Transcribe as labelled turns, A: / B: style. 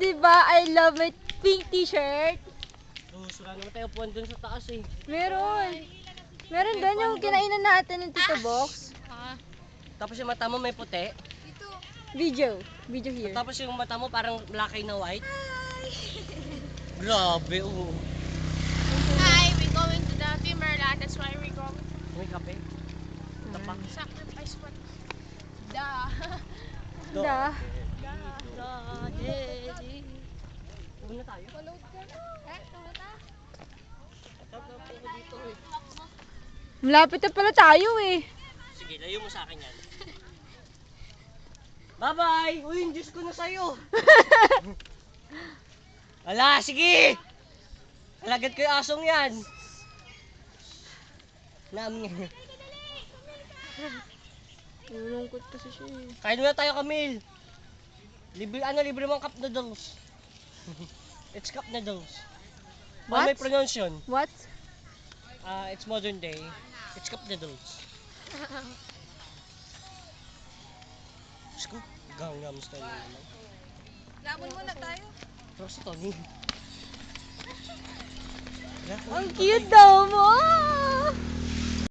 A: Diba I love my pink t-shirt?
B: Sura naman tayo puwan dun sa taas eh.
A: Meron. Meron doon yung kinainan natin ng Tito Box.
B: Tapos yung mata mo may puti.
A: Video here.
B: Tapos yung mata mo parang black na white. Grabe, oo.
C: Hi, we're going to the Timerland. That's why we're going.
B: May kape. Tapak.
C: Sacrifice what? Duh.
A: Da.
B: Una tayo.
C: Load ka na. Tumata.
B: Tap na po dito eh.
A: Malapit na pala tayo eh.
B: Sige, layo mo sa akin yan. Bye-bye! Uy, yung Diyos ko na sa'yo! Wala, sige! Alagad ko yung asong yan! Naam nga.
A: Nalulungkot kasi siya eh.
B: Kain muna tayo, Camille! Libre mong cup noodles. It's cup noodles.
A: What?
B: May pronunciation.
A: What?
B: It's modern day. It's cup noodles. Sko, Gangnam Style naman.
C: Lamon muna tayo.
B: Pero si Tony.
A: Ang cute daw mo!